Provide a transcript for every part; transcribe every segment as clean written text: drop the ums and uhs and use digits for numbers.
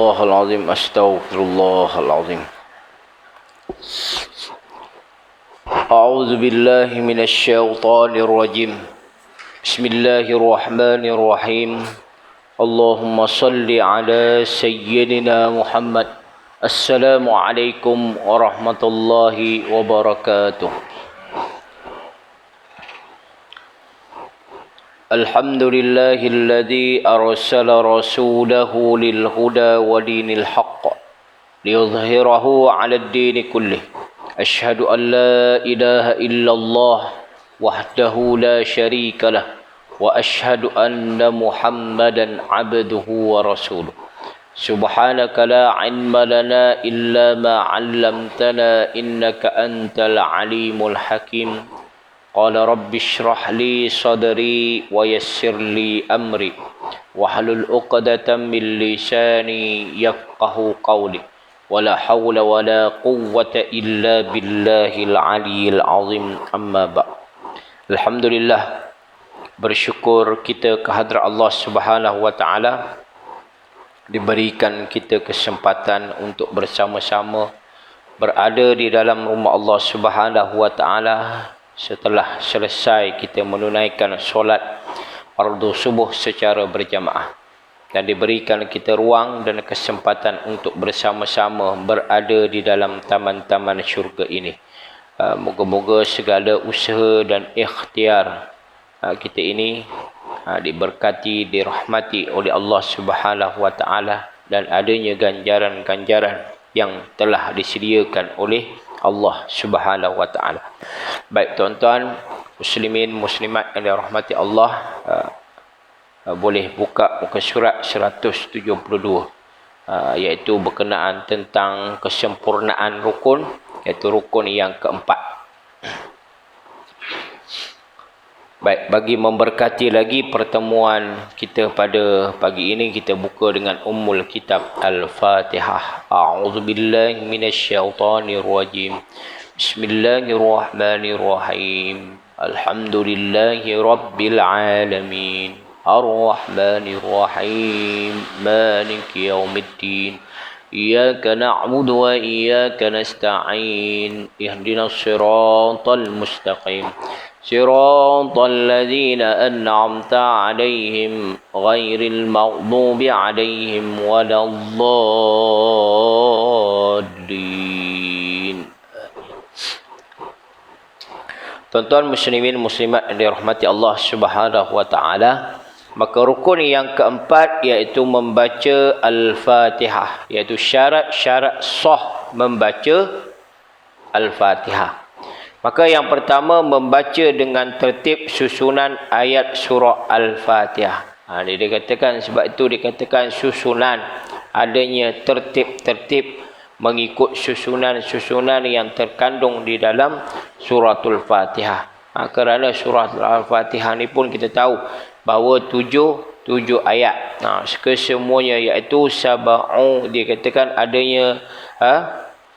Astaghfirullahalazim. Astaghfirullahalazim. A'udzu billahi minasyaitonir rajim. Bismillahirrahmanirrahim. Allahumma salli ala sayyidina Muhammad. Assalamualaikum warahmatullahi wabarakatuh. Alhamdulillahilladzi arsala rasulahu lil huda wa dinil haqq liyudhhirahu 'alad dini kullih. Asyhadu an la ilaha illallah wahdahu la syarika lah wa asyhadu anna Muhammadan 'abduhu wa rasuluh. Subhanaka la 'ilma lana illa ma 'allamtana innaka antal alimul hakim. Qala rabbi shrah li sadri wa yassir li amri wahlul 'uqdatam min lisani yafqahu qawli wala hawla wala quwwata illa billahil aliyyil azim. Amma ba'd. Alhamdulillah, bersyukur kita kehadrat Allah Subhanahu wa taala diberikan kita kesempatan untuk bersama-sama berada di dalam rumah Allah Subhanahu wa taala setelah selesai kita menunaikan solat fardu subuh secara berjamaah, dan diberikan kita ruang dan kesempatan untuk bersama-sama berada di dalam taman-taman syurga ini. Moga-moga segala usaha dan ikhtiar kita ini diberkati, dirahmati oleh Allah Subhanahu wa taala, dan adanya ganjaran-ganjaran yang telah disediakan oleh Allah Subhanahu wa taala. Baik tuan-tuan muslimin muslimat yang dirahmati Allah, boleh buka muka surat 172, iaitu berkenaan tentang kesempurnaan rukun, iaitu rukun yang keempat. Baik, bagi memberkati lagi pertemuan kita pada pagi ini, kita buka dengan Ummul Kitab Al-Fatihah. A'udzubillahi minasyaitonir rajim. Bismillahirrahmanirrahim. Alhamdulillahi rabbil alamin. Ar-Rahmanir-Rahim. Maliki yaumiddin. Iyyaka na'budu wa iyyaka nasta'in. Ihdinas siratal mustaqim. صراط الذين أنعمت عليهم غير المغضوب عليهم ولا الضالين. Tuan-tuan muslimin muslimat yang dirahmati Allah Subhanahu wa taala, maka rukun yang keempat iaitu membaca Al-Fatihah, iaitu syarat-syarat sah membaca Al-Fatihah. Maka yang pertama, membaca dengan tertib susunan ayat surah Al-Fatihah. Dia dikatakan, sebab itu dikatakan susunan, adanya tertib-tertib mengikut susunan-susunan yang terkandung di dalam suratul Fatihah. Kerana surah Al-Fatihah ni pun kita tahu bahawa tujuh ayat. Kesemuanya iaitu sab'u, dikatakan adanya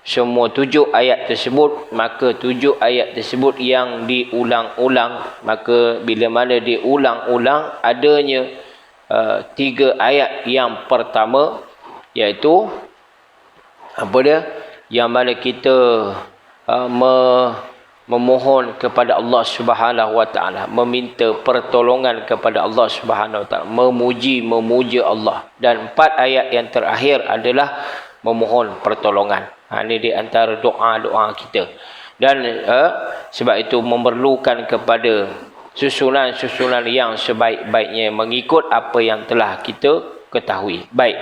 semua 7 ayat tersebut, maka 7 ayat tersebut yang diulang-ulang. Maka bila mana diulang-ulang, adanya 3 ayat yang pertama, iaitu apa dia? Yang mana kita memohon kepada Allah Subhanahu wa taala, meminta pertolongan kepada Allah Subhanahu wa taala, memuja Allah. Dan 4 ayat yang terakhir adalah memohon pertolongan. Ini di antara doa-doa kita. Dan sebab itu memerlukan kepada susunan-susunan yang sebaik-baiknya mengikut apa yang telah kita ketahui. Baik.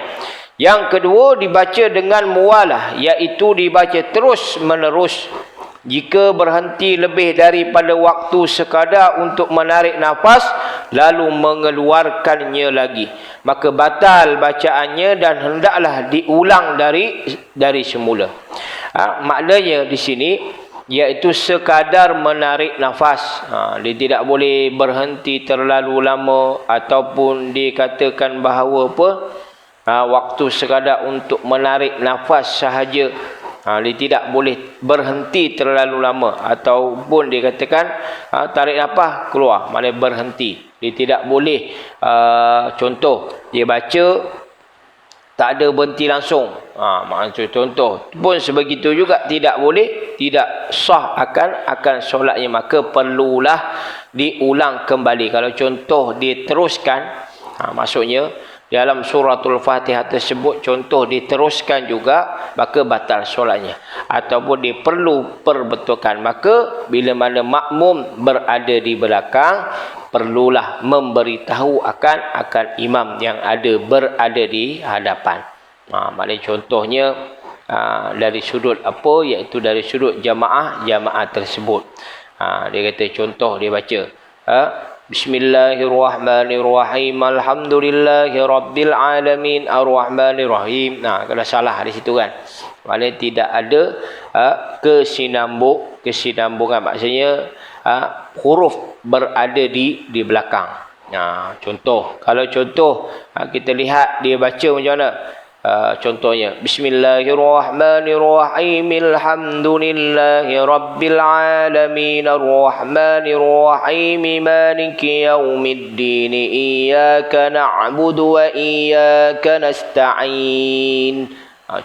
Yang kedua, dibaca dengan muwalah, iaitu dibaca terus menerus. Jika berhenti lebih daripada waktu sekadar untuk menarik nafas lalu mengeluarkannya lagi, maka batal bacaannya dan hendaklah diulang dari semula. Maknanya di sini iaitu sekadar menarik nafas. Dia tidak boleh berhenti terlalu lama, ataupun dikatakan bahawa waktu sekadar untuk menarik nafas sahaja. Dia tidak boleh berhenti terlalu lama, ataupun dikatakan tarik nafas keluar, maknanya berhenti. Dia tidak boleh contoh dia baca Tak ada berhenti langsung. Maksud contoh pun sebegitu juga tidak boleh, tidak sah akan solatnya, maka perlulah diulang kembali. Kalau contoh diteruskan, maksudnya dalam suratul Fatihah tersebut contoh diteruskan juga, maka batal solatnya. Ataupun dia perlu perbetulkan, maka bila mana makmum berada di belakang, perlulah memberitahu akan imam yang berada di hadapan. Maknanya contohnya dari sudut apa, iaitu dari sudut jamaah tersebut. Dia kata contoh dia baca Bismillahirrahmanirrahim, Alhamdulillahi Rabbil Alamin, Ar-Rahmanirrahim. Kalau salah di situ kan, maknanya tidak ada kesinambungan, maksudnya huruf berada di belakang. Contoh, kalau contoh kita lihat dia baca macam mana. Contohnya Bismillahirrahmanirrahim, Alhamdulillahi Rabbil Alamin, Ar-Rahmanirrahim, Maliki Yaumiddin, Iyyaka na'budu wa iyyaka nasta'in.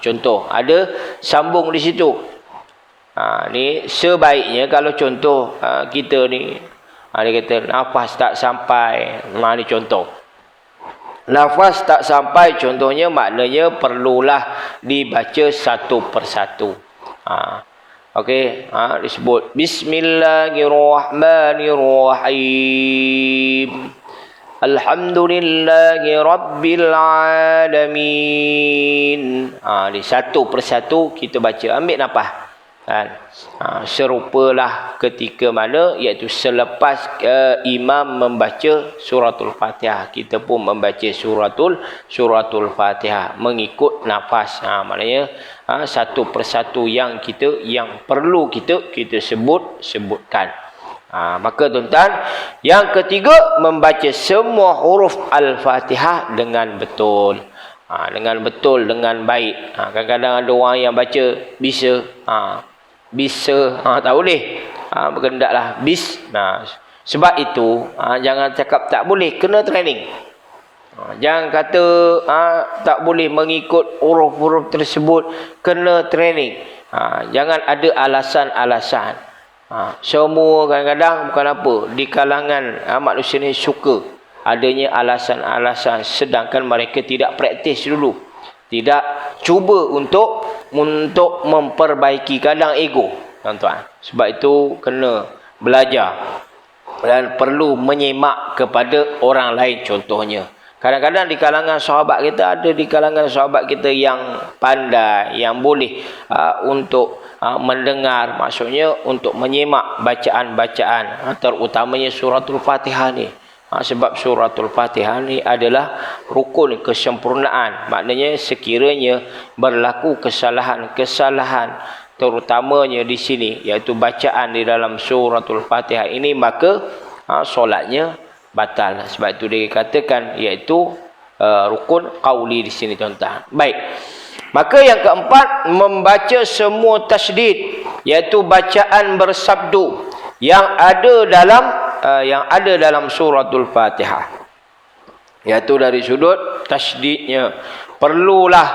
Contoh, ada sambung di situ. Ni sebaiknya kalau contoh kita ni, dia kata nafas tak sampai. Ni contoh. Nafas tak sampai contohnya, maknanya perlulah dibaca satu persatu. Okey, disebut Bismillahirrahmanirrahim, Alhamdulillahi Rabbil Alamin. Di satu persatu kita baca, ambil nafas. Serupalah ketika mana, iaitu selepas imam membaca suratul Fatihah, kita pun membaca suratul Fatihah mengikut nafas. Maknanya satu persatu yang perlu kita sebutkan. Maka tuan-tuan, yang ketiga, membaca semua huruf Al-Fatihah dengan betul. Dengan baik. Kadang-kadang ada orang yang baca bisa tak boleh. Berkendaklah bis. Sebab itu jangan cakap tak boleh, kena training. Jangan kata tak boleh mengikut huruf-huruf tersebut, kena training. Jangan ada alasan-alasan. Semua kadang-kadang bukan apa, di kalangan manusia ni suka adanya alasan-alasan, sedangkan mereka tidak praktis dulu, tidak cuba untuk memperbaiki. Kadang ego, tuan-tuan. Sebab itu kena belajar dan perlu menyemak kepada orang lain. Contohnya, kadang-kadang di kalangan sahabat kita, ada di kalangan sahabat kita yang pandai, yang boleh untuk mendengar, maksudnya untuk menyemak bacaan-bacaan, terutamanya suratul Fatihah ni. Sebab suratul Fatihah ni adalah rukun kesempurnaan. Maknanya sekiranya berlaku kesalahan-kesalahan, terutamanya di sini, iaitu bacaan di dalam suratul Fatihah ini, maka solatnya batal. Sebab itu dia katakan iaitu rukun qauli di sini, tuan-tuan. Baik. Maka yang keempat, membaca semua tasydid, iaitu bacaan bersabdu yang ada dalam suratul Fatihah, iaitu dari sudut tasydidnya perlulah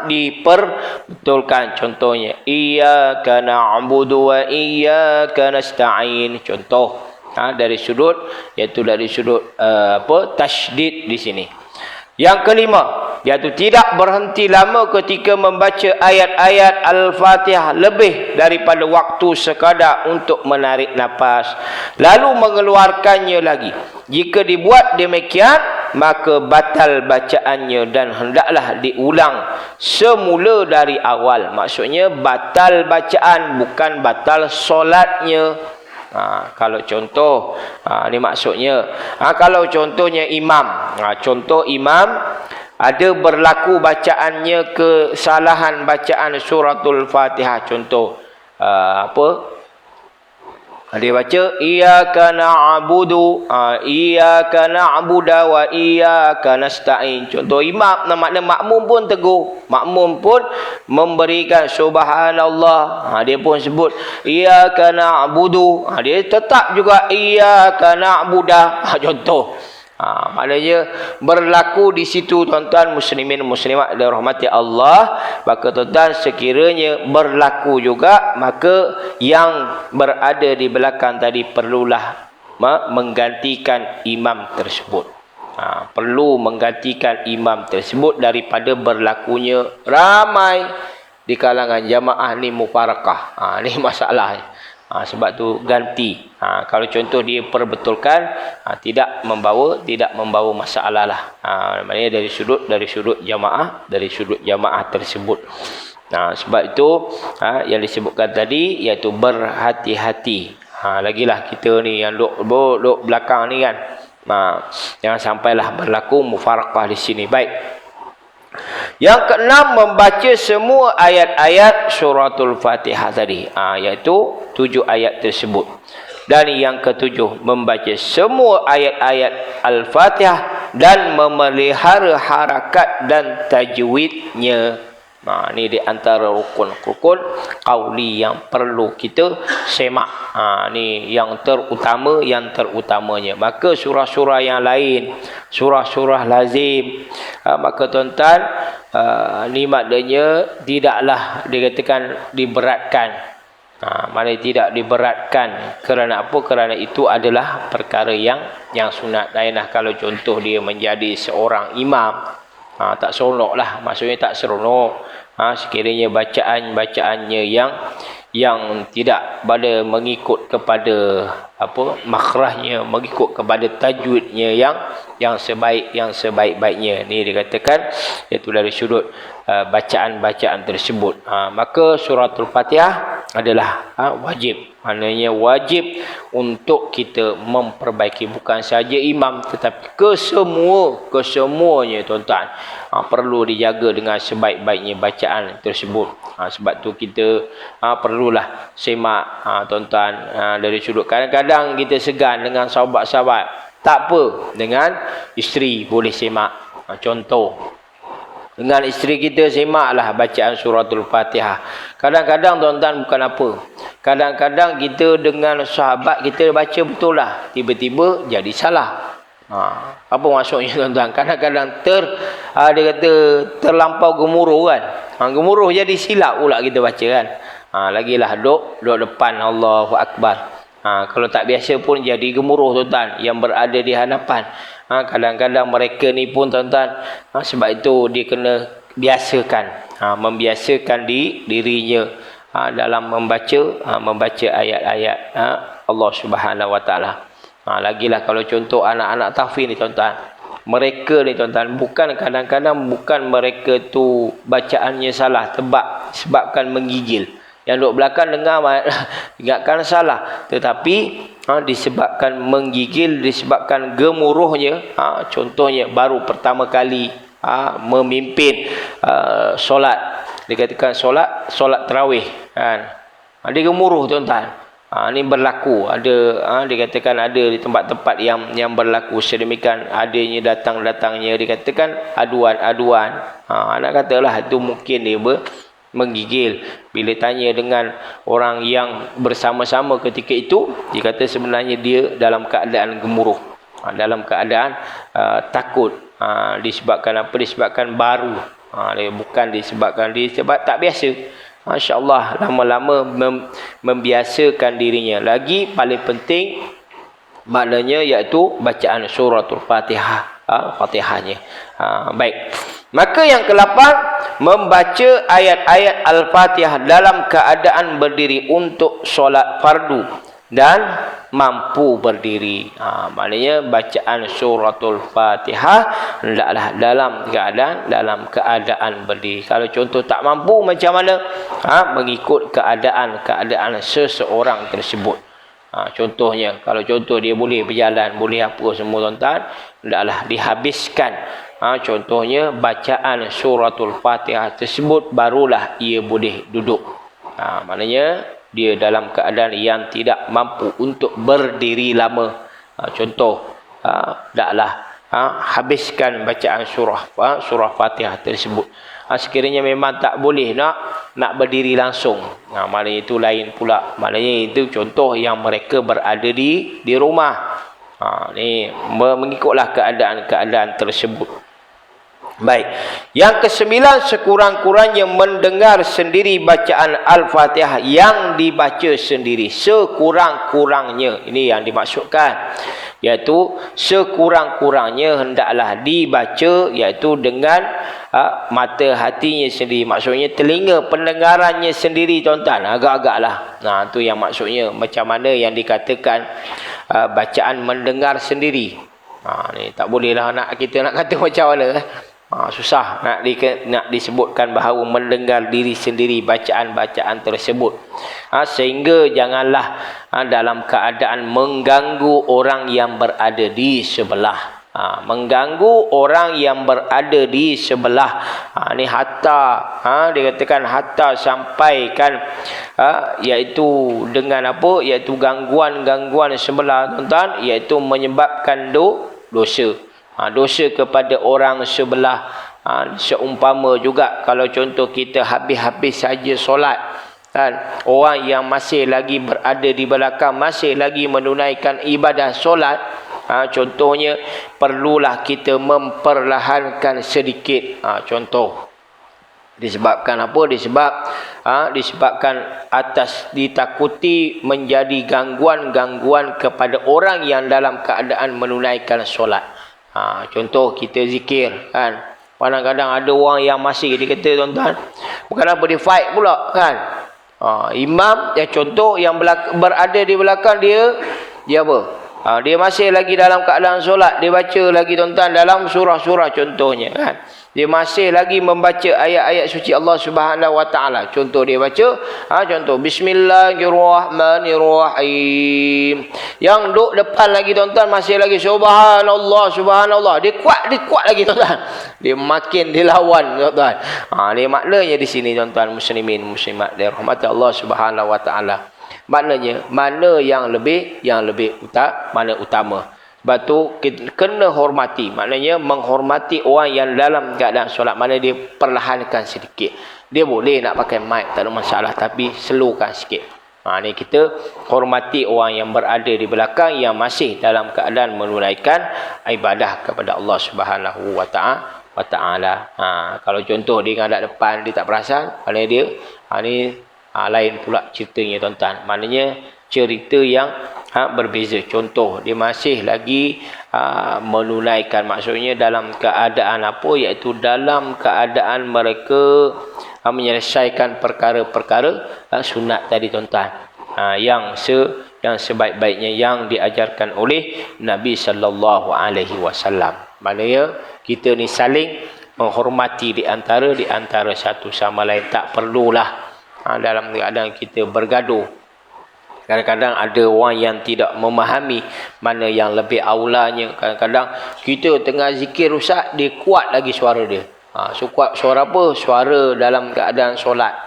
diperbetulkan. Contohnya iyyaka na'budu wa iyyaka nasta'in. Contoh dari sudut, iaitu dari sudut tasydid di sini. Yang kelima, iaitu tidak berhenti lama ketika membaca ayat-ayat Al-Fatihah lebih daripada waktu sekadar untuk menarik nafas, lalu mengeluarkannya lagi. Jika dibuat demikian, maka batal bacaannya dan hendaklah diulang semula dari awal. Maksudnya batal bacaan, bukan batal solatnya. Kalau contoh, ni maksudnya kalau contohnya imam, contoh imam ada berlaku bacaannya kesalahan bacaan suratul Fatihah. Contoh dia baca iyyaka na'budu, iyyaka na'budu wa iyyaka nasta'in. Contoh imam, makna makmum pun tegur, makmum pun memberikan subhanallah, dia pun sebut iyyaka na'budu, dia tetap juga iyyaka na'budu. Contoh Maknanya berlaku di situ tuan-tuan muslimin muslimat dirahmati Allah, maka tuan-tuan sekiranya berlaku juga, maka yang berada di belakang tadi perlulah menggantikan imam tersebut. Perlu menggantikan imam tersebut daripada berlakunya ramai di kalangan jamaah ni mufarakah. Ni masalah. Sebab tu ganti. Kalau contoh dia perbetulkan, tidak membawa masalah lah. Maknanya dari sudut jamaah tersebut. Sebab itu yang disebutkan tadi iaitu berhati-hati. Lagilah kita ni yang duk belakang ni kan. Jangan sampailah berlaku mufarakah di sini. Baik. Yang keenam, membaca semua ayat-ayat suratul Fatihah tadi. Iaitu 7 ayat tersebut. Dan yang ketujuh, membaca semua ayat-ayat Al-Fatihah dan memelihara harakat dan tajwidnya. Ini di antara rukun-rukun qauli yang perlu kita semak. Ni yang terutamanya. Maka surah-surah yang lain, surah-surah lazim, maka tuan-tuan, ni maknanya tidaklah dikatakan diberatkan. Maknanya tidak diberatkan. Kerana apa? Kerana itu adalah perkara yang sunat. Lainlah kalau contoh dia menjadi seorang imam, tak seronok lah. Maksudnya tak seronok. Sekiranya bacaannya yang tidak pada mengikut kepada makhrajnya, mengikut kepada tajwidnya yang sebaik-baiknya. Ni dikatakan iaitu dari sudut bacaan-bacaan tersebut. Maka suratul Fatihah adalah wajib. Maknanya wajib untuk kita memperbaiki, bukan saja imam tetapi kesemuanya tuan-tuan. Perlu dijaga dengan sebaik-baiknya bacaan tersebut. Sebab tu kita perlulah semak tuan-tuan dari sudut. Kadang-kadang kita segan dengan sahabat-sahabat. Tak apa, dengan isteri boleh semak. Contoh, dengan isteri kita semaklah bacaan suratul Fatihah. Kadang-kadang tuan-tuan bukan apa. Kadang-kadang kita dengan sahabat kita baca betul lah, tiba-tiba jadi salah. Apa maksudnya tuan-tuan? Kadang-kadang dia kata terlampau gemuruh kan. Gemuruh jadi silap pula kita baca kan. Lagilah duduk depan Allahu Akbar. Kalau tak biasa pun jadi gemuruh tuan-tuan yang berada di hadapan. Kadang-kadang mereka ni pun tuan-tuan, sebab itu dia kena biasakan, membiasakan dirinya dalam membaca ayat-ayat Allah Subhanahu Wa Taala. Lagilah kalau contoh anak-anak tahfiz ni tuan-tuan, mereka ni tuan-tuan kadang-kadang bukan mereka tu bacaannya salah, sebabkan menggigil. Yang duduk belakang dengar ingatkan salah, tetapi disebabkan menggigil, disebabkan gemuruhnya. Contohnya baru pertama kali memimpin solat, dikatakan solat tarawih kan, dia gemuruh tuan-tuan. Ini berlaku, dikatakan ada di tempat-tempat yang berlaku sedemikian adanya datangnya dikatakan aduan. Nak katalah itu mungkin dia menggigil. Bila tanya dengan orang yang bersama-sama ketika itu, dia kata sebenarnya dia dalam keadaan gemuruh, dalam keadaan takut. Disebabkan apa? Disebabkan baru, bukan disebabkan sebab tak biasa. Masya Allah, lama-lama membiasakan dirinya. Lagi paling penting maknanya iaitu bacaan suratul Fatihah, Fatihahnya. Baik. Maka yang ke-8, membaca ayat-ayat Al-Fatihah dalam keadaan berdiri untuk solat fardu dan mampu berdiri. Maknanya bacaan suratul Fatihah hendaklah dalam keadaan berdiri. Kalau contoh tak mampu macam mana? Mengikut keadaan seseorang tersebut. Contohnya, kalau contoh dia boleh berjalan, boleh apa semua tuan-tuan, hendaklah dihabiskan. Contohnya bacaan suratul Fatihah tersebut, barulah ia boleh duduk. Maknanya dia dalam keadaan yang tidak mampu untuk berdiri lama. Contoh, taklah habiskan bacaan surah Fatihah tersebut. Sekiranya memang tak boleh nak berdiri langsung, maknanya itu lain pula. Maknanya itu contoh yang mereka berada di rumah. Ni mengikutlah keadaan-keadaan tersebut. Baik. Yang kesembilan, sekurang-kurangnya mendengar sendiri bacaan Al-Fatihah yang dibaca sendiri. Sekurang-kurangnya. Ini yang dimaksudkan. Iaitu sekurang-kurangnya hendaklah dibaca, iaitu dengan mata hatinya sendiri. Maksudnya telinga pendengarannya sendiri, tuan-tuan. Agak-agaklah. Itu yang maksudnya. Macam mana yang dikatakan bacaan mendengar sendiri. Ni tak bolehlah kita nak kata macam mana. Susah nak disebutkan bahawa mendengar diri sendiri bacaan-bacaan tersebut. Sehingga janganlah dalam keadaan mengganggu orang yang berada di sebelah. Mengganggu orang yang berada di sebelah. Ni hatta dikatakan hatta sampaikan iaitu dengan apa? Iaitu gangguan-gangguan sebelah, tuan-tuan, iaitu menyebabkan dosa. Dosa kepada orang sebelah. Seumpama juga kalau contoh kita habis-habis saja solat, kan, orang yang masih lagi berada di belakang masih lagi menunaikan ibadah solat, contohnya perlulah kita memperlahankan sedikit. Contoh disebabkan apa? Disebabkan atas ditakuti menjadi gangguan-gangguan kepada orang yang dalam keadaan menunaikan solat. Contoh kita zikir, kan, kadang-kadang ada orang yang masih dikata, tuan-tuan, bukan apa dia fight pula, kan. Imam contoh yang berada di belakang dia apa? Dia masih lagi dalam keadaan solat, dia baca lagi, tuan-tuan, dalam surah-surah contohnya, kan. Dia masih lagi membaca ayat-ayat suci Allah Subhanahu Wa Taala. Contoh dia baca, contoh Bismillahirrahmanirrahim. Yang duk depan lagi, tuan-tuan, masih lagi Subhanallah, Subhanallah. Dia kuat lagi, tuan-tuan. Dia makin dilawan, tuan-tuan. Dia maknanya di sini, tuan-tuan muslimin muslimat dirahmati Allah Subhanahu Wa Taala. Maknanya mana yang lebih utama. Sebab tu kita kena hormati. Maknanya menghormati orang yang dalam keadaan solat. Mana dia perlahankan sedikit. Dia boleh nak pakai mic, tak ada masalah, tapi slowkan sikit. Ni kita hormati orang yang berada di belakang yang masih dalam keadaan menunaikan ibadah kepada Allah Subhanahu Wa Taala. Kalau contoh dia ngadak depan, dia tak perasan, maknanya dia lain pula ceritanya, tuan-tuan. Maknanya cerita yang berbeza. Contoh dia masih lagi menunaikan, maksudnya dalam keadaan apa? Iaitu dalam keadaan mereka menyelesaikan perkara-perkara sunat tadi, tuan-tuan. Yang sebaik-baiknya yang diajarkan oleh Nabi sallallahu alaihi wasallam. Maknanya kita ni saling menghormati di antara satu sama lain. Tak perlulah dalam keadaan kita bergaduh. Kadang-kadang ada orang yang tidak memahami mana yang lebih aulanya. Kadang-kadang kita tengah zikir Ustaz, dia kuat lagi suara dia. Kuat suara apa? Suara dalam keadaan solat.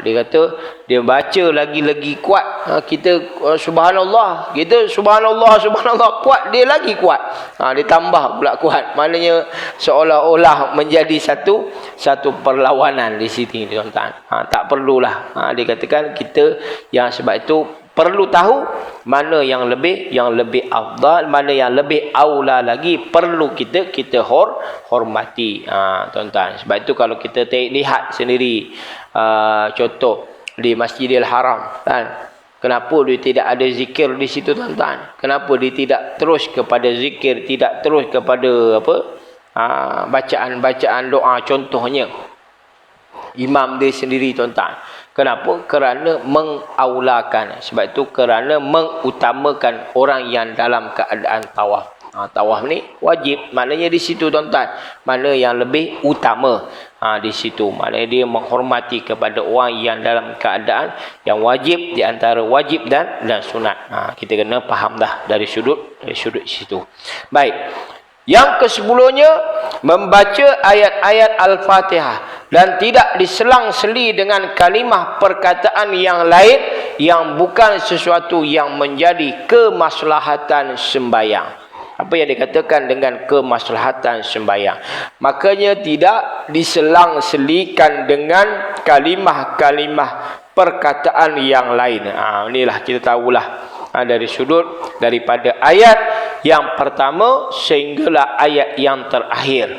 Dia kata dia baca lagi kuat. Kita subhanallah, kita subhanallah kuat, dia lagi kuat. Dia tambah pula kuat. Maknanya seolah-olah menjadi satu perlawanan di sini, tuan-tuan. Tak perlulah. Dikatakan kita yang sebab itu perlu tahu mana yang lebih afdal, mana yang lebih aula lagi perlu kita hormati, tuan-tuan. Sebab itu kalau kita lihat sendiri, contoh di Masjidil Haram, kan, kenapa dia tidak ada zikir di situ, tuan-tuan? Kenapa dia tidak terus kepada zikir, tidak terus kepada bacaan doa contohnya imam dia sendiri, tuan-tuan? Kenapa? Kerana mengaulakan. Sebab itu kerana mengutamakan orang yang dalam keadaan tawaf. Tawaf ni wajib. Maknanya di situ, tuan-tuan, mana yang lebih utama di situ. Maknanya dia menghormati kepada orang yang dalam keadaan yang wajib, di antara wajib dan sunat. Kita kena faham dah dari sudut situ. Baik. Yang ke-10-nya, membaca ayat-ayat Al-Fatihah dan tidak diselang-seli dengan kalimah perkataan yang lain yang bukan sesuatu yang menjadi kemaslahatan sembahyang. Apa yang dikatakan dengan kemaslahatan sembahyang? Makanya tidak diselang-selikan dengan kalimah-kalimah perkataan yang lain. Inilah kita tahulah. dari sudut daripada ayat yang pertama sehinggalah ayat yang terakhir.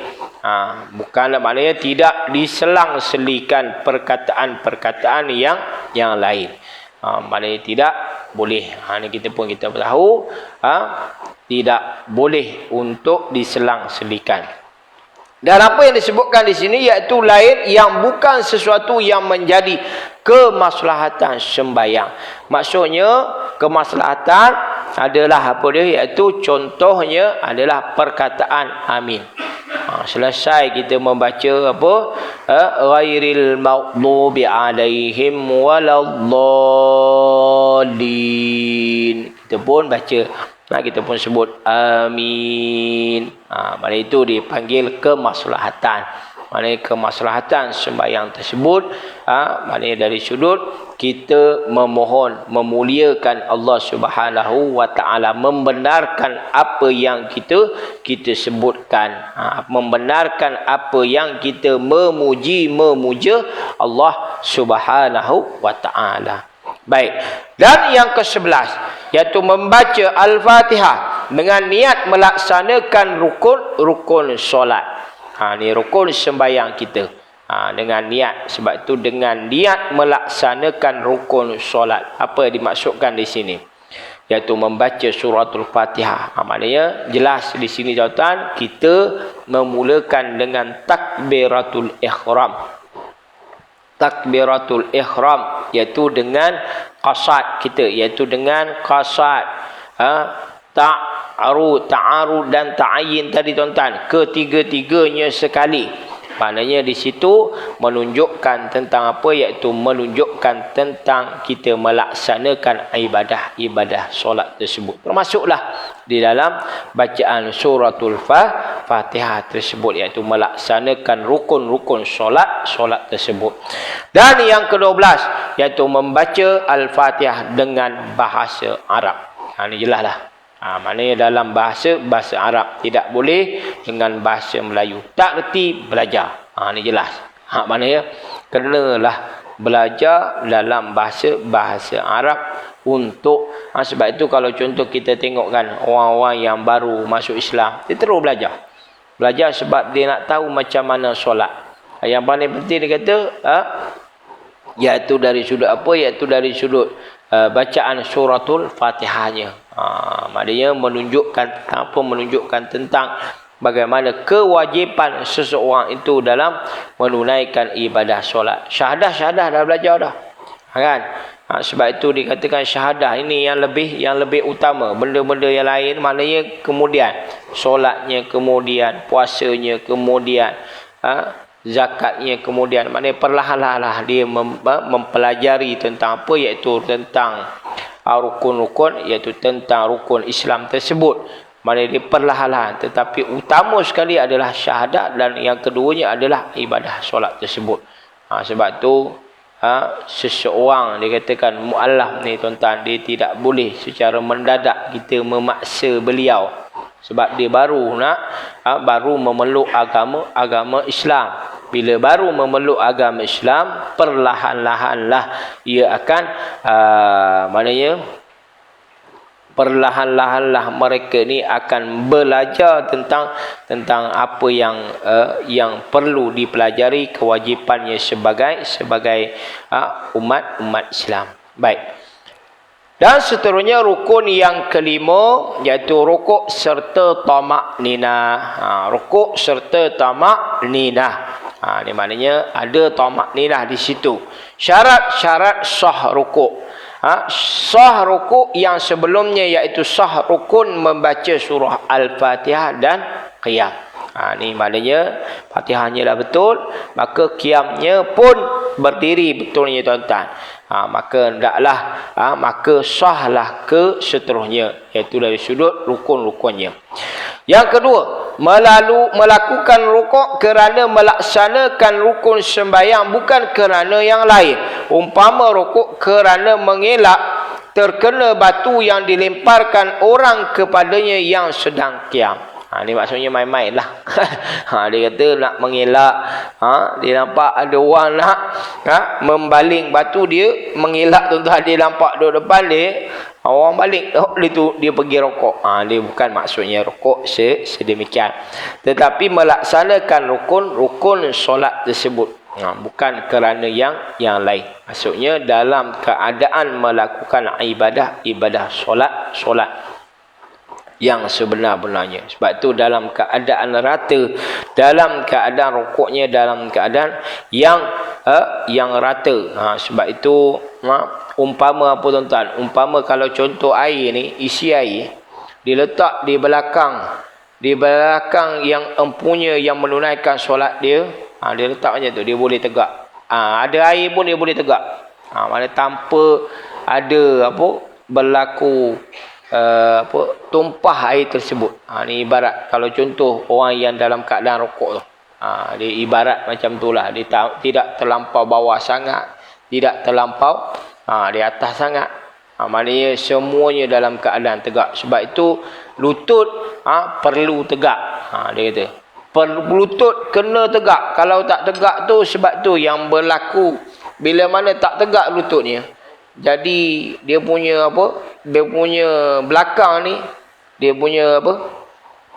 Bukanlah maknanya tidak diselang-selikan perkataan-perkataan yang lain. Maknanya tidak boleh. Ini kita tahu tidak boleh untuk diselang-selikan. Dan apa yang disebutkan di sini iaitu lain yang bukan sesuatu yang menjadi kemaslahatan sembahyang. Maksudnya kemaslahatan adalah apa dia, iaitu contohnya adalah perkataan amin. Selesai kita membaca apa? Ghairil maghdubi alaihim waladdallin. Kita pun baca. Kita pun sebut amin. Maknanya itu dipanggil kemaslahatan. Maknanya kemaslahatan sembahyang tersebut, maknanya dari sudut kita memohon, memuliakan Allah Subhanahu wa taala, membenarkan apa yang kita sebutkan, membenarkan apa yang kita memuja Allah Subhanahu wa taala. Baik. Dan yang ke-11 iaitu membaca Al-Fatihah dengan niat melaksanakan rukun solat. Ni rukun sembahyang kita. Dengan niat, sebab itu dengan niat melaksanakan rukun solat. Apa yang dimaksudkan di sini? Iaitu membaca suratul Fatihah. Maknanya jelas di sini jawatan kita memulakan dengan takbiratul ihram. Takbiratul ihram iaitu dengan qasad kita, iaitu dengan qasad ta'arud dan ta'ayyin tadi tuan-tuan, ketiga-tiganya sekali. Maknanya di situ menunjukkan tentang apa, iaitu menunjukkan tentang kita melaksanakan ibadah solat tersebut. Termasuklah di dalam bacaan suratul Fatihah tersebut, iaitu melaksanakan rukun-rukun solat tersebut. Dan yang ke-12 iaitu membaca Al-Fatihah dengan bahasa Arab. Ini jelaslah. Maknanya dalam bahasa Arab, tidak boleh dengan bahasa Melayu. Tak reti belajar. Ini jelas. Maknanya kenalah belajar dalam bahasa Arab untuk sebab itu kalau contoh kita tengok kan orang-orang yang baru masuk Islam, dia terus belajar sebab dia nak tahu macam mana solat. Yang paling penting dia kata iaitu dari sudut apa, iaitu dari sudut bacaan suratul Fatihahnya. Maknanya menunjukkan tentang bagaimana kewajipan seseorang itu dalam menunaikan ibadah solat. Syahadah dah belajar dah. Kan? Sebab itu dikatakan syahadah ini yang lebih utama. Benda-benda yang lain maknanya kemudian, solatnya kemudian, puasanya kemudian, zakatnya kemudian. Maknanya perlahan-lahan dia mempelajari tentang apa, iaitu tentang rukun-rukun, iaitu tentang rukun Islam tersebut. Maknanya dia perlahan-lahan, tetapi utama sekali adalah syahadat, dan yang keduanya adalah ibadah solat tersebut. Sebab tu seseorang dikatakan mu'allaf ni tuan-tuan, dia tidak boleh secara mendadak kita memaksa beliau, sebab dia baru memeluk agama Islam. Bila baru memeluk agama Islam, perlahan-lahanlah ia akan perlahan-lahanlah mereka ni akan belajar tentang apa yang perlu dipelajari, kewajipannya sebagai umat Islam. Baik. Dan seterusnya rukun yang kelima iaitu rukuk serta tamak-ninah. Rukuk serta tamak-ninah. Ini maknanya ada tamak-ninah di situ. Syarat-syarat sah rukuk. Sah rukuk yang sebelumnya iaitu sah rukun membaca surah Al-Fatihah dan qiyam. Ini maknanya Fatihahnya dah betul, maka qiyamnya pun berdiri betulnya tuan-tuan. Maka hendaklah maka sahlah ke seterusnya, iaitu dari sudut rukun-rukunnya. Yang kedua, melakukan rukuk kerana melaksanakan rukun sembahyang, bukan kerana yang lain. Umpama rukuk kerana mengelak terkena batu yang dilemparkan orang kepadanya yang sedang qiyam. Ini maksudnya main-main lah. Dia kata nak mengelak. Dia nampak ada orang nak membaling batu, dia mengelak tuan-tuan. Dia nampak duduk depan dia. Orang balik dia pergi rokok. Dia bukan maksudnya rokok sedemikian. Tetapi melaksanakan rukun solat tersebut. Bukan kerana yang lain. Maksudnya dalam keadaan melakukan ibadah solat yang sebenar-benarnya. Sebab tu dalam keadaan rata, dalam keadaan rukuknya dalam keadaan yang rata. Sebab itu umpama apa tuan-tuan? Umpama kalau contoh air ni, isi air diletak di belakang yang empunya yang menunaikan solat dia, dia letak macam tu, dia boleh tegak. Ada air pun dia boleh tegak. Mana tanpa ada berlaku tumpah air tersebut. Ni ibarat kalau contoh orang yang dalam keadaan rokok tu. Dia ibarat macam itulah. Dia tidak terlampau bawah sangat, tidak terlampau di atas sangat. Maknanya semuanya dalam keadaan tegak. Sebab itu lutut perlu tegak. Dia kata lutut kena tegak. Kalau tak tegak tu, sebab tu yang berlaku bila mana tak tegak lututnya, jadi dia punya belakang ni, dia punya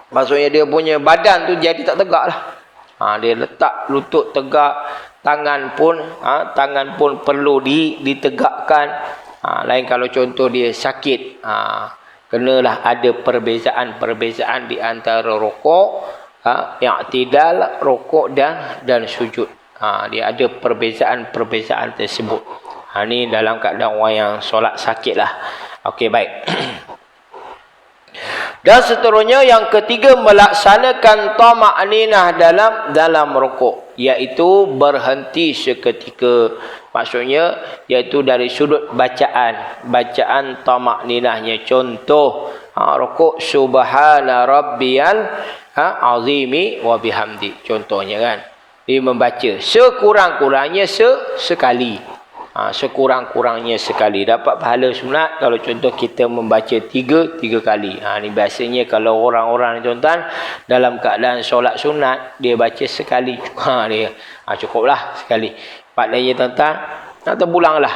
maksudnya dia punya badan tu jadi tak tegak lah. Dia letak lutut tegak, tangan pun perlu ditegakkan. Lain kalau contoh dia sakit, kenalah ada perbezaan di antara rokok, i'tidal, rokok dan sujud. Dia ada perbezaan tersebut. Ni dalam keadaan orang yang solat sakit lah. Okey, baik. Dan seterusnya yang ketiga, melaksanakan tama'ninah dalam rukuk, iaitu berhenti seketika. Maksudnya iaitu dari sudut bacaan tama'ninahnya. Contoh rukuk subhana rabbiyal azimi wa bihamdi. Contohnya kan, dia membaca sekurang-kurangnya sekali. Sekurang-kurangnya sekali. Dapat pahala sunat kalau contoh kita membaca tiga kali. Ni biasanya kalau orang-orang ni tuan-tuan dalam keadaan solat sunat, dia baca sekali. Dia cukuplah sekali. Maknanya tuan-tuan nak terpulanglah.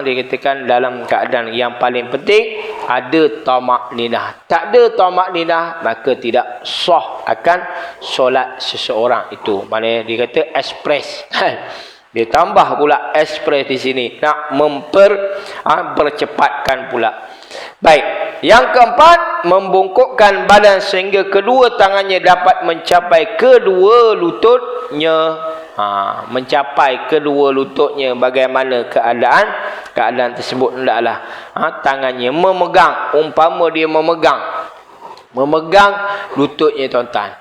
Dia katakan dalam keadaan yang paling penting ada tama'ninah. Tak ada tama'ninah, maka tidak sah akan solat seseorang itu. Maknanya dia kata express. Dia tambah pula express di sini, nak mempercepatkan pula. Baik, yang keempat, membungkukkan badan sehingga kedua tangannya dapat mencapai kedua lututnya. Mencapai kedua lututnya. Bagaimana keadaan tersebut? Hendaklah tangannya memegang, umpama dia memegang lututnya tuan-tuan.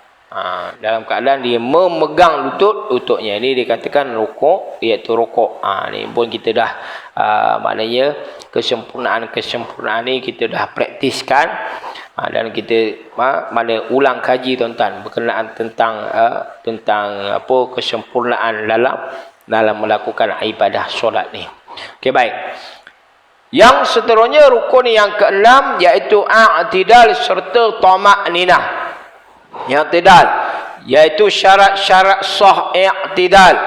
Dalam keadaan dia memegang lututnya. Ini dikatakan rukuk, iaitu rukuk. Ni pun kita dah maknanya kesempurnaan ni kita dah praktiskan. Dan kita mana ulang kaji tuan-tuan berkenaan tentang kesempurnaan dalam melakukan ibadah solat ni. Okey, baik. Yang seterusnya rukun yang keenam, iaitu i'tidal serta tama'ninah. I'tidal iaitu syarat-syarat sah i'tidal.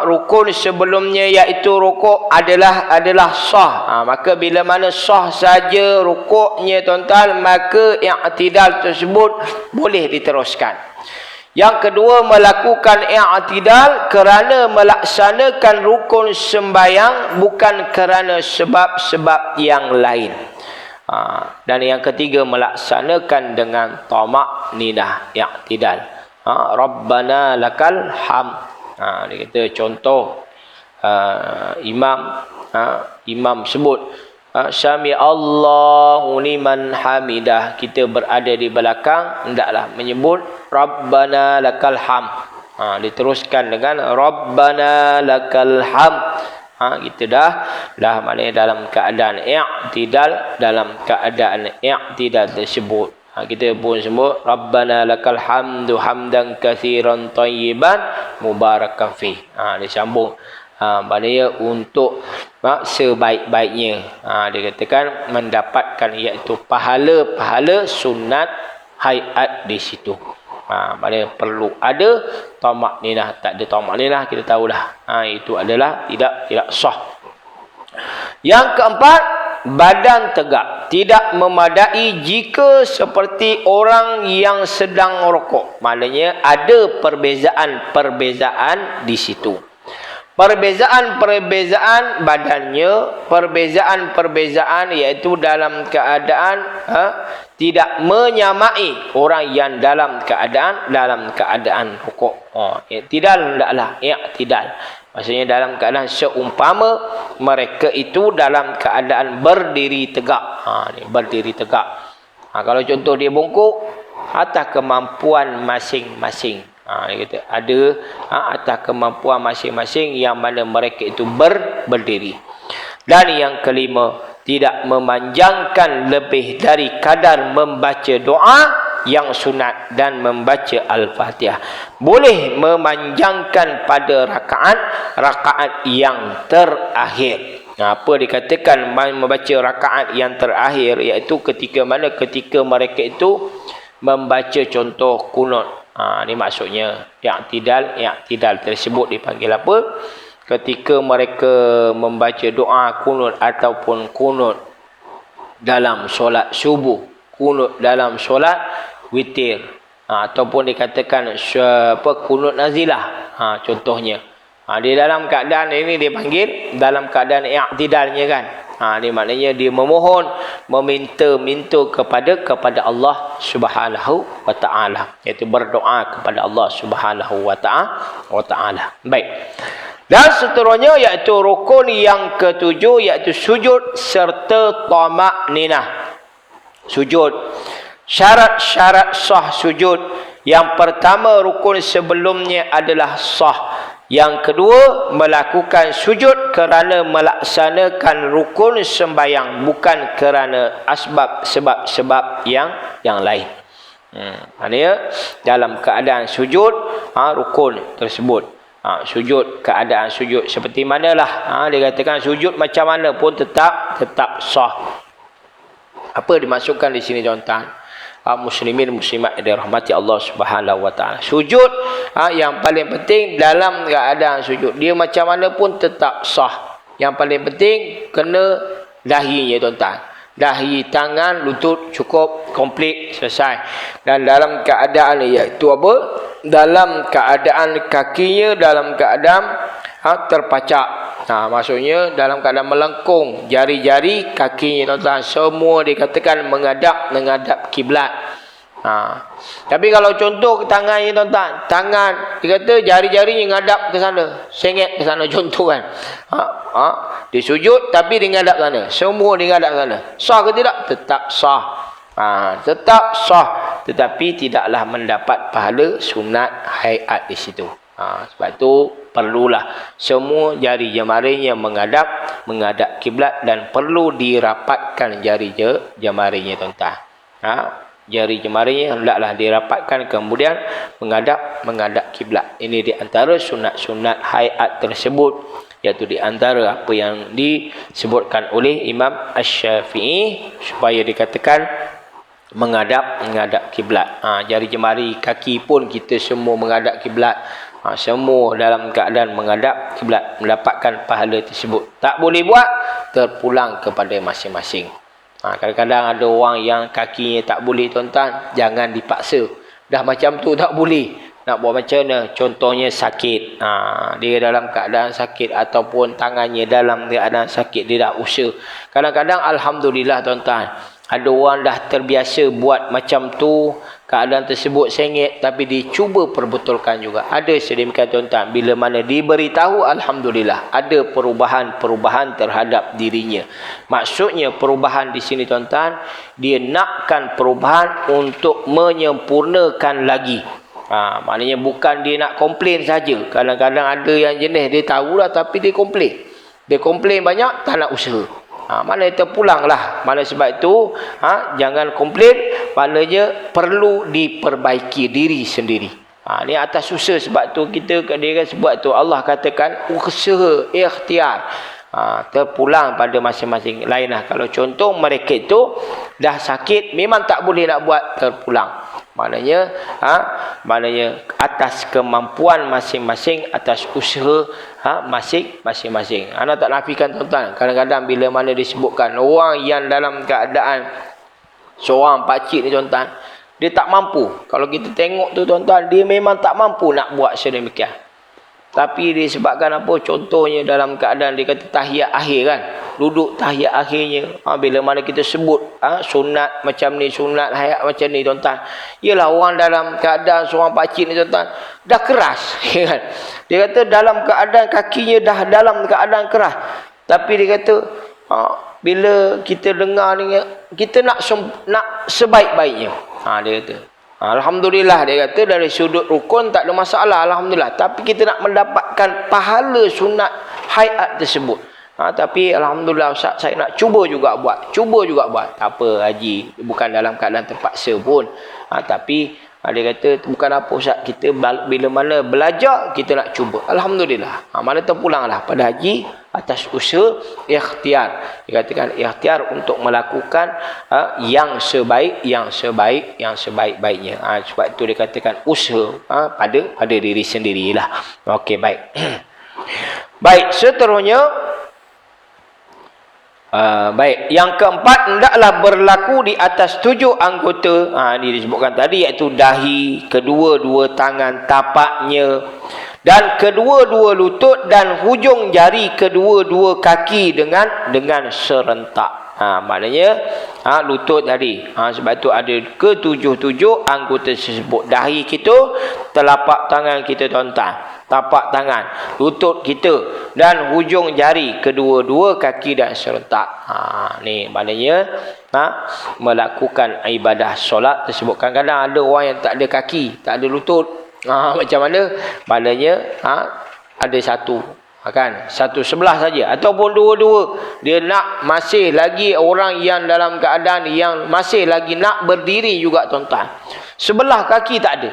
Rukun sebelumnya iaitu rukuk adalah sah. Maka bila mana sah saja rukuknya tuan-tuan, maka i'tidal tersebut boleh diteruskan. Yang kedua, melakukan i'tidal kerana melaksanakan rukun sembahyang, bukan kerana sebab-sebab yang lain. Dan yang ketiga, melaksanakan dengan tama'ninah, i'tidal. Rabbana lakal hamd. Dia kata contoh, imam sebut Sami Allahu liman hamidah. Kita berada di belakang, hendaklah menyebut Rabbana lakal hamd. Diteruskan dengan Rabbana lakal hamd. Kita dah maknanya dalam keadaan i'tidal tersebut. Kita pun sebut Rabbana lakal hamdu hamdan katsiran tayyiban mubarakan fi. Dia sambung. Maknanya untuk sebaik-baiknya. Dia katakan mendapatkan iaitu pahala sunat hayat di situ. Maknanya perlu ada tama'ninah. Tak ada tama'ninah, kita tahulah. Itu adalah tidak sah. Yang keempat, badan tegak. Tidak memadai jika seperti orang yang sedang rokok. Maknanya ada perbezaan-perbezaan di situ. Perbezaan-perbezaan badannya, perbezaan-perbezaan iaitu dalam keadaan tidak menyamai orang yang dalam keadaan rokok. I'tidal hendaklah, i'tidal. Maksudnya dalam keadaan seumpama mereka itu dalam keadaan berdiri tegak. Berdiri tegak. Kalau contoh dia bongkok, atas kemampuan masing-masing. Dia kata ada atas kemampuan masing-masing yang mana mereka itu berdiri. Dan yang kelima, tidak memanjangkan lebih dari kadar membaca doa yang sunat dan membaca Al-Fatihah. Boleh memanjangkan pada rakaat yang terakhir. Apa dikatakan membaca rakaat yang terakhir, iaitu ketika mereka itu membaca contoh kunut. Ini maksudnya i'tidal tersebut dipanggil apa? Ketika mereka membaca doa kunut ataupun kunut dalam solat subuh, kunut dalam solat witir, ataupun dikatakan kunut nazilah, contohnya. Di dalam keadaan ini dipanggil dalam keadaan i'tidalnya kan. Ini maknanya dia memohon, meminta kepada Allah Subhanahu wa taala, iaitu berdoa kepada Allah Subhanahu wa taala. Baik. Dan seterusnya iaitu rukun yang ketujuh, iaitu sujud serta tamakninah. Sujud. Syarat-syarat sah sujud. Yang pertama, rukun sebelumnya adalah sah. Yang kedua, melakukan sujud kerana melaksanakan rukun sembahyang, bukan kerana sebab-sebab yang lain. Maksudnya dalam keadaan sujud, rukun tersebut. Sujud, keadaan sujud seperti manalah, dia katakan sujud macam mana pun tetap sah. Apa dimasukkan di sini tuan-tuan? Muslimin muslimat yang dirahmati Allah Subhanahu wa taala. Sujud yang paling penting dalam keadaan sujud, dia macam mana pun tetap sah. Yang paling penting kena dahinya tuan-tuan. Dahi, tangan, lutut cukup komplit, selesai. Dan dalam keadaan iaitu apa? Dalam keadaan kakinya dalam keadaan terpacak. Maksudnya dalam keadaan melengkung, jari-jari kakinya tuan-tuan semua dikatakan menghadap kiblat. Tapi kalau contoh tangannya tuan-tuan, tangan dikata jari-jarinya menghadap ke sana, sengit ke sana, contoh kan. Dia sujud tapi dia menghadap sana, semua dia menghadap sana. Sah ke tidak? Tetap sah. Tetap sah, tetapi tidaklah mendapat pahala sunat hayat di situ. Sebab itu perlulah semua jari jemarinya menghadap kiblat, dan perlu dirapatkan jari jemarinya tuan-tuan. Jari jemarinya hendaklah dirapatkan kemudian menghadap kiblat. Ini di antara sunat-sunat hayat tersebut, iaitu di antara apa yang disebutkan oleh Imam Asy-Syafi'i supaya dikatakan menghadap kiblat. Jari jemari kaki pun kita semua menghadap kiblat. Semua dalam keadaan menghadap kiblat, mendapatkan pahala tersebut. Tak boleh buat, terpulang kepada masing-masing. Kadang-kadang ada orang yang kakinya tak boleh tuan-tuan, jangan dipaksa. Dah macam tu tak boleh, nak buat macam mana? Contohnya sakit, dia dalam keadaan sakit ataupun tangannya dalam keadaan sakit, dia dah usaha. Kadang-kadang alhamdulillah tuan-tuan, ada orang dah terbiasa buat macam tu, keadaan tersebut sengit, tapi dicuba perbetulkan juga. Ada sedemikian tuan-tuan, bila mana diberitahu, alhamdulillah ada perubahan terhadap dirinya. Maksudnya perubahan di sini tuan-tuan, dia nakkan perubahan untuk menyempurnakan lagi. Maknanya bukan dia nak komplain saja. Kadang-kadang ada yang jenis dia tahulah tapi dia komplain. Dia komplain banyak, tak nak usaha. Mana terpulanglah. Mana sebab itu jangan komplain. Maknanya perlu diperbaiki diri sendiri. Ni atas susah. Sebab tu kita dia sebab tu Allah katakan usaha, ikhtiar. Terpulang pada masing-masing lainlah. Kalau contoh mereka itu dah sakit, memang tak boleh nak buat, terpulang. Maknanya atas kemampuan masing-masing, atas usaha masing-masing. Ana tak nafikan tuan-tuan, kadang-kadang bila mana disebutkan orang yang dalam keadaan seorang pakcik ni tuan-tuan, dia tak mampu. Kalau kita tengok tu tuan-tuan, dia memang tak mampu nak buat sedemikian. Tapi disebabkan apa? Contohnya dalam keadaan dia kata tahiyat akhir kan. Duduk tahiyat akhirnya. Bila mana kita sebut sunat macam ni, sunat hayat macam ni tuan-tuan. Yalah orang dalam keadaan seorang pakcik ni tuan-tuan, dah keras. Kan? Dia kata dalam keadaan kakinya dah dalam keadaan keras. Tapi dia kata bila kita dengar ni, kita nak sebaik-baiknya. Dia kata alhamdulillah, dia kata dari sudut rukun tak ada masalah, alhamdulillah. Tapi kita nak mendapatkan pahala sunat hayat tersebut. Tapi alhamdulillah Ustaz, saya nak cuba juga buat. Tak apa haji, bukan dalam keadaan terpaksa pun. Tapi dia kata bukan apa Ustaz, kita bila mana belajar kita nak cuba. Alhamdulillah. Mana terpulanglah pada haji atas usaha ikhtiar. Dikatakan ikhtiar untuk melakukan yang sebaik-baiknya. Sebab itu dikatakan usaha pada diri sendirilah. Okey, baik. Baik, seterusnya baik, yang keempat, hendaklah berlaku di atas 7 anggota. Ini disebutkan tadi, iaitu dahi, kedua-dua tangan tapaknya, dan kedua-dua lutut, dan hujung jari kedua-dua kaki dengan serentak. Maknanya lutut tadi. Sebab itu ada ke-7 anggota tersebut. Dahi kita, telapak tangan kita tuan-tuan, tapak tangan, lutut kita, dan hujung jari kedua-dua kaki dan serentak. Ni maknanya melakukan ibadah solat tersebut. Kadang-kadang ada orang yang tak ada kaki, tak ada lutut. Macam mana? Maknanya ada satu, kan, satu sebelah saja ataupun dua-dua. Dia nak masih lagi orang yang dalam keadaan yang masih lagi nak berdiri juga tuan-tuan. Sebelah kaki tak ada.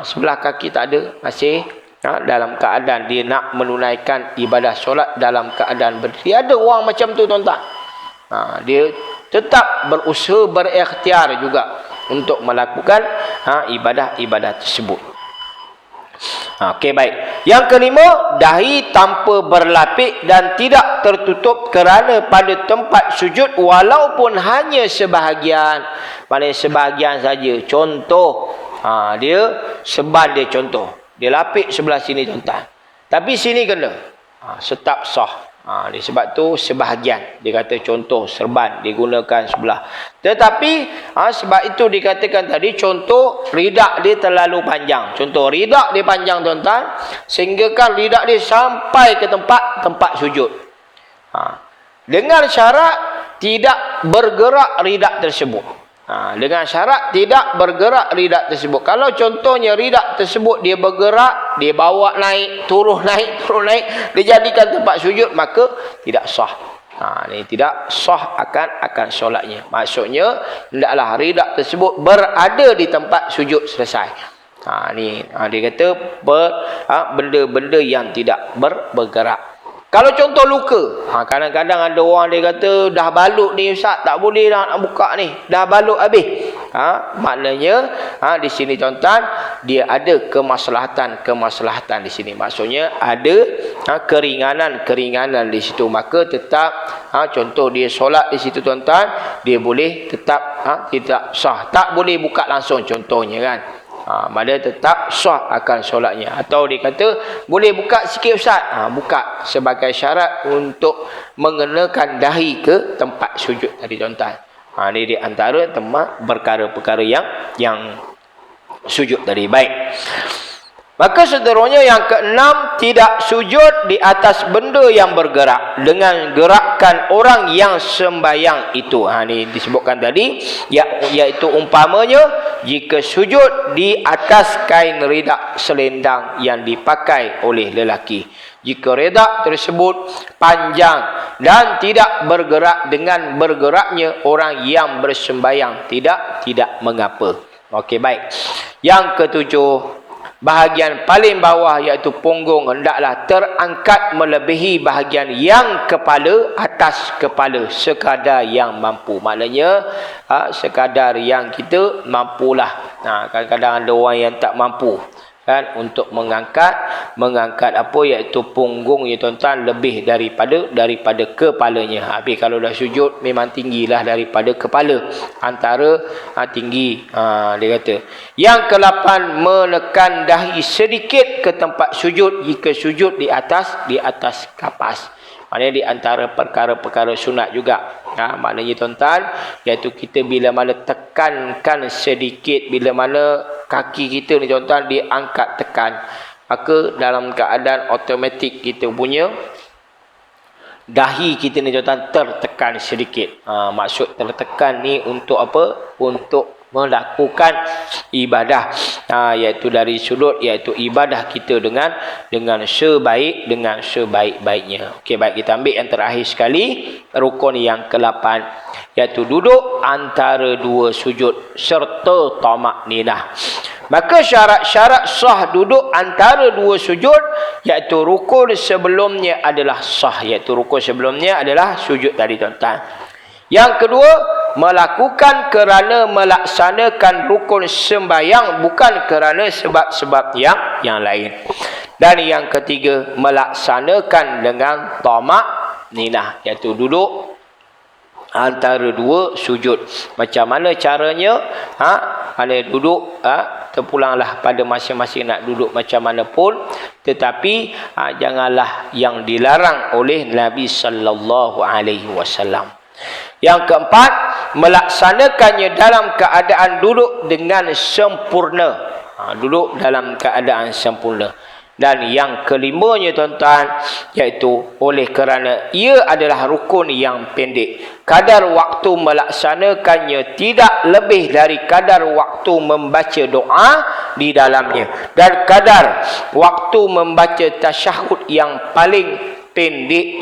Sebelah kaki tak ada, masih dalam keadaan dia nak menunaikan ibadah solat dalam keadaan berdiri. Ada orang macam tu tuan-tuan. Dia tetap berusaha, berikhtiar juga untuk melakukan ibadah-ibadah tersebut. Okey, baik. Yang kelima, dahi tanpa berlapik dan tidak tertutup kerana pada tempat sujud walaupun hanya sebahagian. Maknanya sebahagian saja. Contoh, dia seban, dia contoh, dia lapik sebelah sini tuan-tuan, tapi sini kena, tetap sah. Sebab tu sebahagian. Dia kata contoh serban digunakan sebelah. Tetapi sebab itu dikatakan tadi, contoh ridak dia terlalu panjang. Contoh ridak dia panjang tuan-tuan, sehingga kan ridak dia sampai ke tempat sujud. Dengan syarat tidak bergerak ridak tersebut. Dengan syarat tidak bergerak ridak tersebut. Kalau contohnya ridak tersebut dia bergerak, dia bawa naik, turun naik, dia jadikan tempat sujud, maka tidak sah. Ini tidak sah akan solatnya. Maksudnya hendaklah ridak tersebut berada di tempat sujud selesai. Dia kata benda-benda yang tidak bergerak. Kalau contoh luka, kadang-kadang ada orang dia kata dah balut ni Ustaz, tak boleh nak buka ni, dah balut habis. Maknanya di sini tuan-tuan, dia ada kemaslahatan di sini. Maksudnya ada keringanan di situ. Maka tetap contoh dia solat di situ tuan-tuan, dia boleh tetap tidak sah, tak boleh buka langsung contohnya kan. Mana tetap sah akan solatnya. Atau dia kata boleh buka sikit Ustaz, buka sebagai syarat untuk mengenakan dahi ke tempat sujud tadi tuan-tuan. Ini di antara tempat perkara-perkara yang sujud tadi. Baik. Maka seterusnya yang keenam, tidak sujud di atas benda yang bergerak dengan gerakan orang yang sembahyang itu. Ini disebutkan tadi, iaitu umpamanya jika sujud di atas kain ridak selendang yang dipakai oleh lelaki. Jika ridak tersebut panjang dan tidak bergerak dengan bergeraknya orang yang bersembahyang, tidak mengapa. Okey, baik. Yang ketujuh, bahagian paling bawah iaitu punggung hendaklah terangkat melebihi bahagian yang kepala, atas kepala sekadar yang mampu. Maknanya sekadar yang kita mampulah. Kadang-kadang ada orang yang tak mampu kan untuk mengangkat apa iaitu punggung ya tuan-tuan lebih daripada kepalanya. Habis kalau dah sujud memang tinggilah daripada kepala, antara tinggi dia kata. Yang ke-8, menekan dahi sedikit ke tempat sujud jika sujud di atas kapas. Maknanya di antara perkara-perkara sunat juga. Maknanya tuan-tuan, iaitu kita bila mana tekankan sedikit, bila mana kaki kita ni tuan-tuan diangkat tekan, maka dalam keadaan automatik kita punya dahi kita ni tuan-tuan tertekan sedikit. Maksud tertekan ni untuk apa? Untuk melakukan ibadah, iaitu dari sudut iaitu ibadah kita dengan sebaik-baiknya. Okey, baik, kita ambil yang terakhir sekali, rukun yang ke-8, iaitu duduk antara dua sujud serta tamakninah. Maka syarat-syarat sah duduk antara dua sujud, iaitu rukun sebelumnya adalah sah, iaitu rukun sebelumnya adalah sujud tadi tuan-tuan. Yang kedua, melakukan kerana melaksanakan rukun sembahyang, bukan kerana sebab-sebab yang lain. Dan yang ketiga, melaksanakan dengan tamakninah, iaitu duduk antara dua sujud. Macam mana caranya? Mana duduk, terpulanglah pada masing-masing nak duduk macam mana pun, tetapi janganlah yang dilarang oleh Nabi sallallahu alaihi wasallam. Yang keempat, melaksanakannya dalam keadaan duduk dengan sempurna. Duduk dalam keadaan sempurna. Dan yang kelimanya tuan-tuan, iaitu oleh kerana ia adalah rukun yang pendek, kadar waktu melaksanakannya tidak lebih dari kadar waktu membaca doa di dalamnya, dan kadar waktu membaca tasyahud yang paling pendek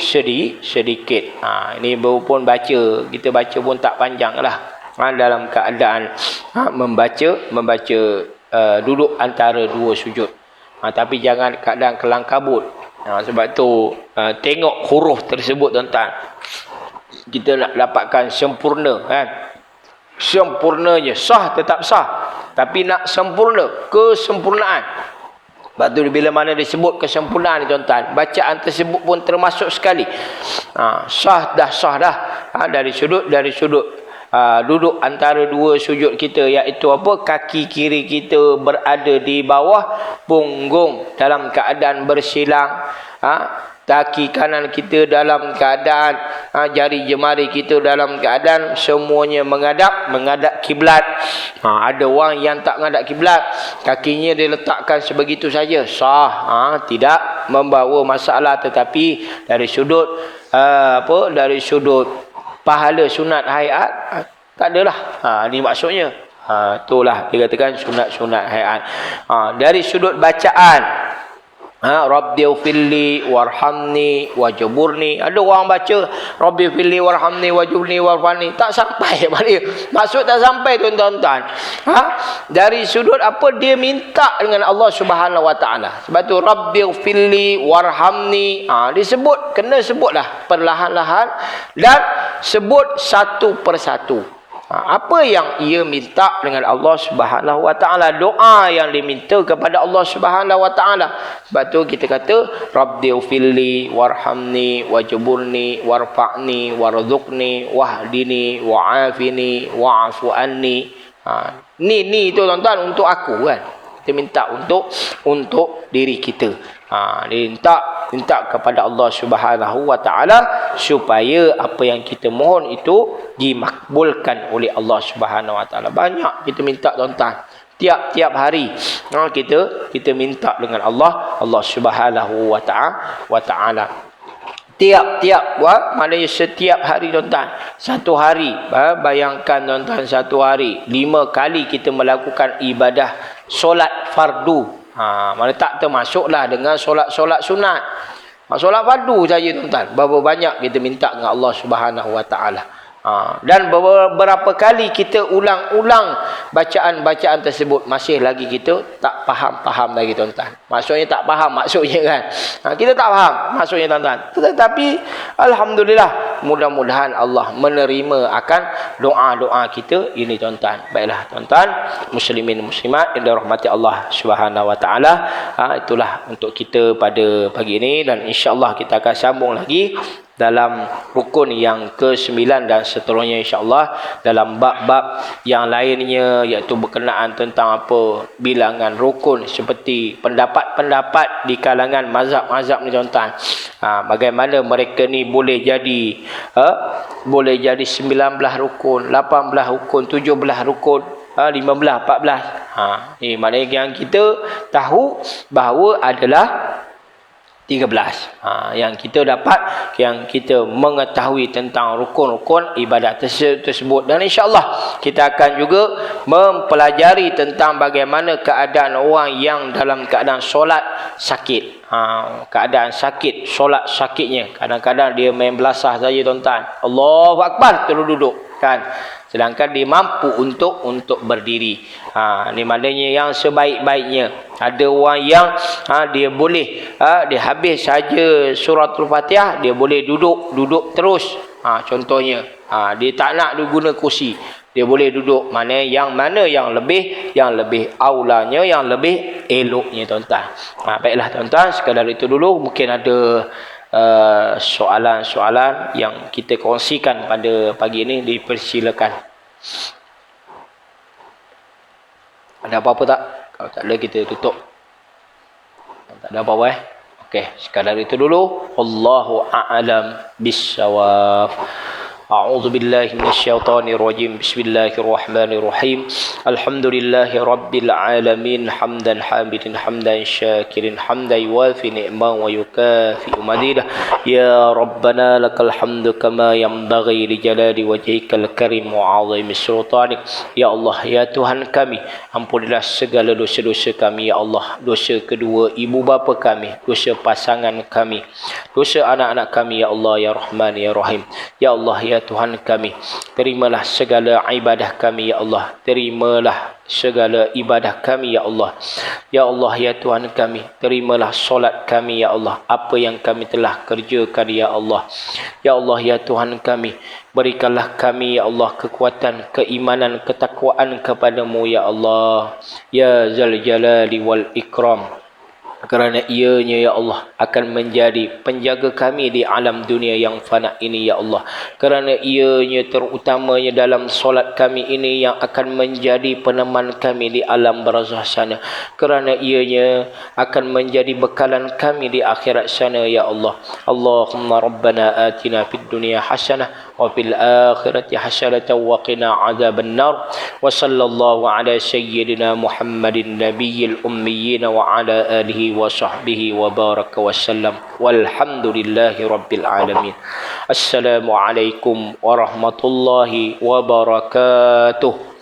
sedikit. Ini baru pun baca, kita baca pun tak panjang lah. Dalam keadaan membaca duduk antara dua sujud. Tapi jangan keadaan kelang kabut. Sebab tu tengok huruf tersebut tuan-tuan, kita nak dapatkan sempurna kan. Sempurnanya sah tetap sah, tapi nak sempurna, kesempurnaan. Sebab tu bila mana disebut kesempurnaan ni tuan-tuan, bacaan tersebut pun termasuk sekali. Sah dah. Dari sudut duduk antara dua sujud kita, iaitu apa? Kaki kiri kita berada di bawah punggung dalam keadaan bersilang. Kaki kanan kita dalam keadaan jari jemari kita dalam keadaan semuanya menghadap kiblat. Ada orang yang tak menghadap kiblat, kakinya dia letakkan sebegitu saja, sah, tidak membawa masalah. Tetapi dari sudut dari sudut pahala sunat hayat, tak adalah. Ni maksudnya. Itulah dikatakan sunat hayat. Dari sudut bacaan, Rabbighfirli warhamni wajburni. Ada orang baca Rabbighfirli warhamni wajburni warfani, tak sampai. Maksud tak sampai tuan-tuan. Dari sudut apa? Dia minta dengan Allah Subhanahu wa taala. Sebab tu Rabbighfirli warhamni, disebut, kena sebutlah perlahan-lahan dan sebut satu persatu. Apa yang ia minta dengan Allah Subhanahu wa taala, doa yang diminta kepada Allah Subhanahu wa taala. Sebab tu kita kata Rabbighfirli warhamni wajburni warfa'ni warzuqni wahdini wa'afini wa'fu anni. Ni tu tuan-tuan untuk aku kan. Kita minta untuk diri kita. Minta kepada Allah Subhanahu wa taala supaya apa yang kita mohon itu dimakbulkan oleh Allah Subhanahu wa taala. Banyak kita minta tuan-tuan. Tiap-tiap hari kita minta dengan Allah Subhanahu wa taala. Tiap-tiap maknanya setiap hari tuan-tuan. Satu hari, bayangkan tuan-tuan, satu hari 5 kali kita melakukan ibadah solat fardu. Mana tak termasuklah dengan solat-solat sunat. Solat fardu saja tuan-tuan. Berapa banyak kita minta dengan Allah Subhanahu wa taala. Dan beberapa kali kita ulang-ulang bacaan-bacaan tersebut, masih lagi kita tak faham lagi tuan-tuan. Maksudnya tak faham, maksudnya kan. Kita tak faham maksudnya tuan-tuan. Tetapi alhamdulillah, mudah-mudahan Allah menerima akan doa-doa kita ini tuan-tuan. Baiklah tuan-tuan, muslimin muslimat yang dirahmati Allah Subhanahu wa taala. Itulah untuk kita pada pagi ini, dan insya-Allah kita akan sambung lagi dalam rukun yang ke-9 dan seterusnya insya-Allah dalam bab-bab yang lainnya, iaitu berkenaan tentang apa bilangan rukun, seperti pendapat-pendapat di kalangan mazhab-mazhab ni tuan-tuan. Bagaimana mereka ni boleh jadi 19 rukun, 18 rukun, 17 rukun, 15, 14. Ini maknanya yang kita tahu bahawa adalah 13. Yang kita dapat, yang kita mengetahui tentang rukun-rukun ibadat tersebut. Dan insya-Allah kita akan juga mempelajari tentang bagaimana keadaan orang yang dalam keadaan solat sakit. Keadaan sakit, solat sakitnya. Kadang-kadang dia main belasah saja tuan-tuan. Allahu Akbar, terus duduk kan. Sedangkan dia mampu untuk berdiri. Ni maknanya yang sebaik-baiknya. Ada orang yang dia boleh dia habis saja suratul Fatihah, dia boleh duduk terus. Contohnya, dia tak nak guna kursi, dia boleh duduk. Mana yang lebih aulanya, yang lebih eloknya tuan-tuan. Baiklah tuan-tuan, sekadar itu dulu. Mungkin ada soalan-soalan yang kita kongsikan pada pagi ini, dipersilakan. Ada apa-apa tak? Kalau tak ada, kita tutup. Tak ada apa-apa Okey, sekadar itu dulu. Wallahu a'lam bissawab. A'udzu billahi minasyaitonir rajim. Bismillahirrahmanirrahim. Alhamdulillahi rabbil alamin, hamdan hamidin hamdan syakirin hamdan yuwafi ni'ma wa yukafi madidah. Ya rabbana lakal hamdu kama yanbaghi li jalali wajhikal karim wa 'azimi sultanik. Ya Allah, ya Tuhan kami, ampunilah segala dosa-dosa kami ya Allah. Dosa kedua ibu bapa kami, dosa pasangan kami, dosa anak-anak kami ya Allah, ya Rahman ya Rahim. Ya Allah, ya Tuhan kami, terimalah segala ibadah kami ya Allah. Terimalah segala ibadah kami ya Allah. Ya Allah, ya Tuhan kami, terimalah solat kami ya Allah. Apa yang kami telah kerjakan ya Allah. Ya Allah, ya Tuhan kami, berikanlah kami ya Allah kekuatan, keimanan, ketakwaan kepadamu ya Allah. Ya Zal Jalali wal Ikram. Kerana ianya ya Allah akan menjadi penjaga kami di alam dunia yang fana ini ya Allah. Kerana ianya terutamanya dalam solat kami ini yang akan menjadi peneman kami di alam barzah sana. Kerana ianya akan menjadi bekalan kami di akhirat sana ya Allah. Allahumma rabbana atina fid dunya hasanah wa fil akhirati hasanah wa qina adzaban nar. Wa sallallahu ala sayyidina Muhammadin nabiyil ummiyin wa ala alihi wa sahbihi wa baraka wa sallam. Walhamdulillahi rabbil alamin. Assalamualaikum warahmatullahi wabarakatuh.